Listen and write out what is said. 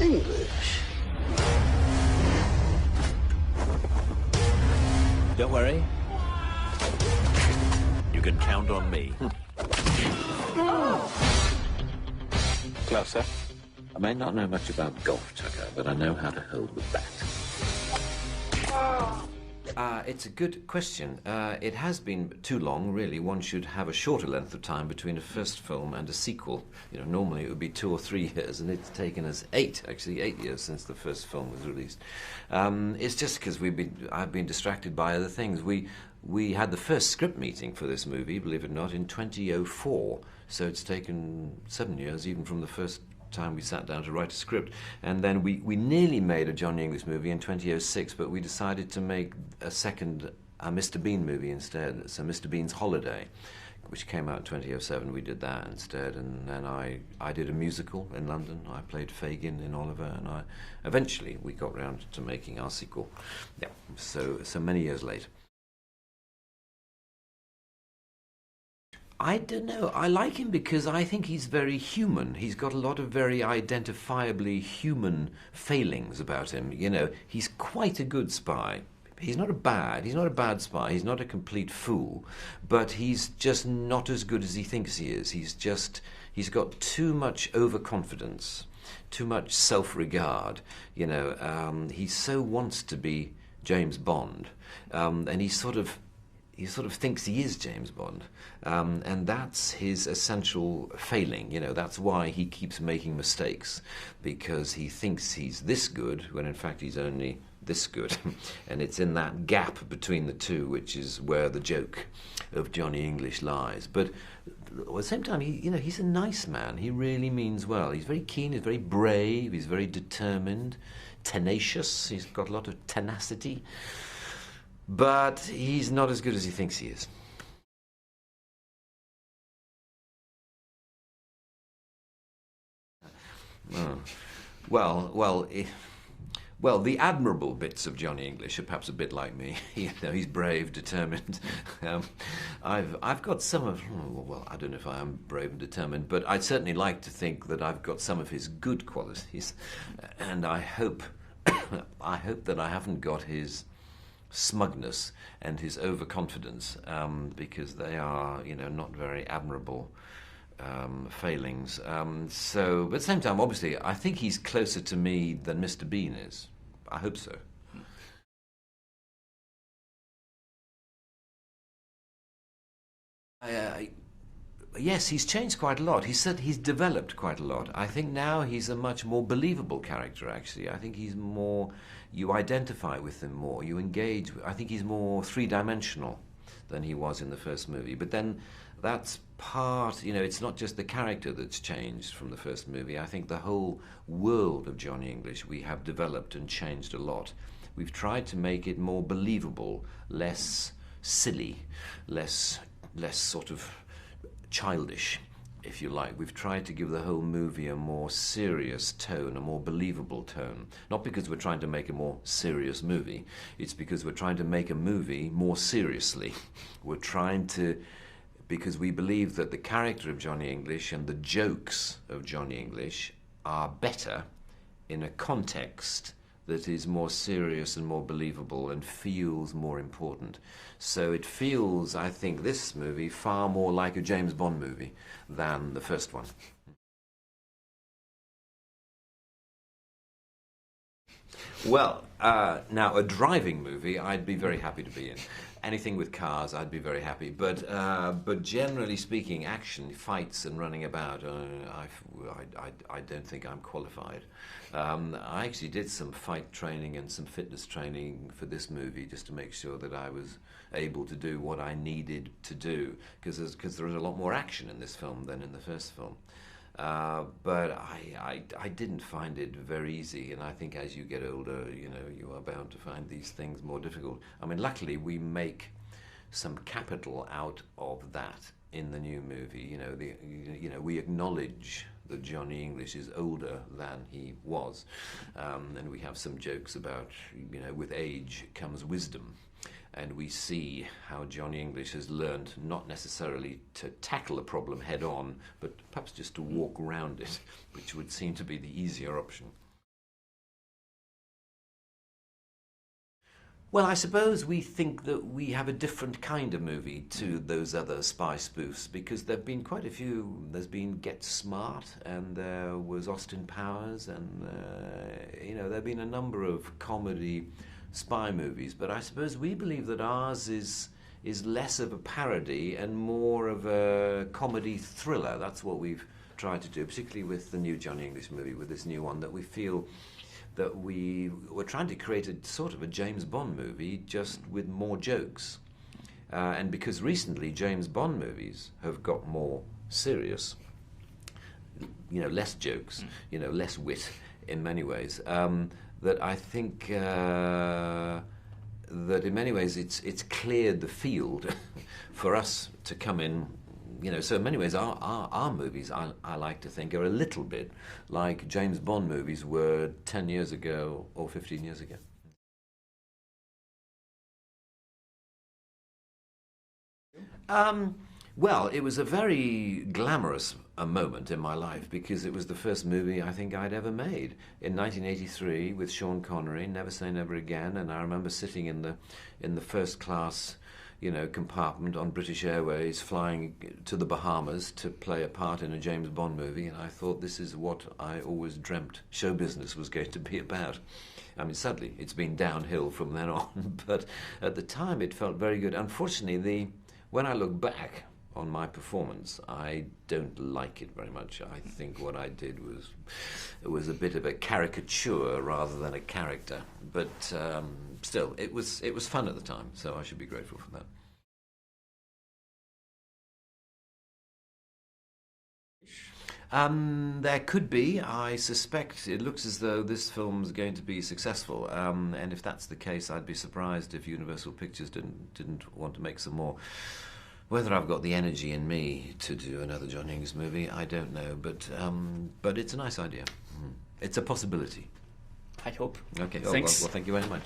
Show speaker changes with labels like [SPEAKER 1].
[SPEAKER 1] English.
[SPEAKER 2] Don't worry. You can count on me.
[SPEAKER 3] Closer. I may not know much about golf, Tucker, but I know how to hold the bat.
[SPEAKER 4] It's a good question. It has been too long, really. One should have a shorter length of time between a first film and a sequel. You know, normally it would be 2 or 3 years, and it's taken us 8 years since the first film was released. It's just because I've been distracted by other things. We had the first script meeting for this movie, believe it or not, in 2004. So it's taken 7 years, even from the first time we sat down to write a script. And then we nearly made a Johnny English movie in 2006, but we decided to make a second Mr. Bean movie instead. So Mr. Bean's Holiday, which came out in 2007. We did that instead, and then I did a musical in London. I played Fagin in Oliver, and eventually we got round to making our sequel. Yeah, so many years later. I don't know. I like him because I think he's very human. He's got a lot of very identifiably human failings about him. You know, he's quite a good spy. He's not a bad spy. He's not a complete fool, but he's just not as good as he thinks he is. He's got too much overconfidence, too much self-regard. You know, he so wants to be James Bond, and he sort of thinks he is James Bond, and that's his essential failing. You know, that's why he keeps making mistakes, because he thinks he's this good when in fact he's only this good. And it's in that gap between the two which is where the joke of Johnny English lies. But at the same time, he's a nice man. He really means well. He's very keen, he's very brave, he's very determined, tenacious, he's got a lot of tenacity. But he's not as good as he thinks he is. Well, the admirable bits of Johnny English are perhaps a bit like me. You know, he's brave, determined. I've got some of, well, I don't know if I am brave and determined, but I'd certainly like to think that I've got some of his good qualities, and I hope that I haven't got his smugness and his overconfidence, because they are, you know, not very admirable failings. So, but at the same time, obviously, I think he's closer to me than Mr. Bean is. I hope so. Yes, he's changed quite a lot. He said he's developed quite a lot. I think now he's a much more believable character, actually. I think he's more, you identify with him more, you engage. I think he's more three-dimensional than he was in the first movie. But then that's part, you know, it's not just the character that's changed from the first movie. I think the whole world of Johnny English we have developed and changed a lot. We've tried to make it more believable, less silly, less sort of childish, if you like. We've tried to give the whole movie a more serious tone, a more believable tone. Not because we're trying to make a more serious movie, it's because we're trying to make a movie more seriously. We're trying to, because we believe that the character of Johnny English and the jokes of Johnny English are better in a context that is more serious and more believable and feels more important. So it feels, I think, this movie far more like a James Bond movie than the first one. Well, now a driving movie I'd be very happy to be in. Anything with cars I'd be very happy, but generally speaking, action, fights and running about, I don't think I'm qualified. I actually did some fight training and some fitness training for this movie just to make sure that I was able to do what I needed to do, because there is a lot more action in this film than in the first film. But I didn't find it very easy, and I think as you get older, you know, you are bound to find these things more difficult. I mean, luckily we make some capital out of that in the new movie. You know, we acknowledge that Johnny English is older than he was, and we have some jokes about, you know, with age comes wisdom. And we see how Johnny English has learned not necessarily to tackle a problem head on, but perhaps just to walk around it, which would seem to be the easier option. Well, I suppose we think that we have a different kind of movie to those other spy spoofs because there've been quite a few. There's been Get Smart, and there was Austin Powers, and there've been a number of comedy spy movies. But I suppose we believe that ours is less of a parody and more of a comedy thriller. That's what we've tried to do, particularly with the new Johnny English movie, with this new one, that we feel that we were trying to create a sort of a James Bond movie just with more jokes. And because recently James Bond movies have got more serious, less jokes, less wit in many ways, that I think that in many ways it's cleared the field for us to come in. So in many ways, our movies, I like to think, are a little bit like James Bond movies were 10 years ago or 15 years ago. Well, it was a very glamorous moment in my life because it was the first movie I think I'd ever made in 1983 with Sean Connery, Never Say Never Again, and I remember sitting in the first class compartment on British Airways, flying to the Bahamas to play a part in a James Bond movie, and I thought this is what I always dreamt show business was going to be about. I mean, sadly, it's been downhill from then on, but at the time it felt very good. Unfortunately, when I look back on my performance, I don't like it very much. I think what I did was a bit of a caricature rather than a character. But still, it was fun at the time, so I should be grateful for that. There could be. I suspect it looks as though this film's going to be successful, and if that's the case, I'd be surprised if Universal Pictures didn't want to make some more. Whether I've got the energy in me to do another John English movie, I don't know, but it's a nice idea. It's a possibility.
[SPEAKER 1] I hope.
[SPEAKER 4] Okay.
[SPEAKER 1] Thanks.
[SPEAKER 4] Well, thank you very much.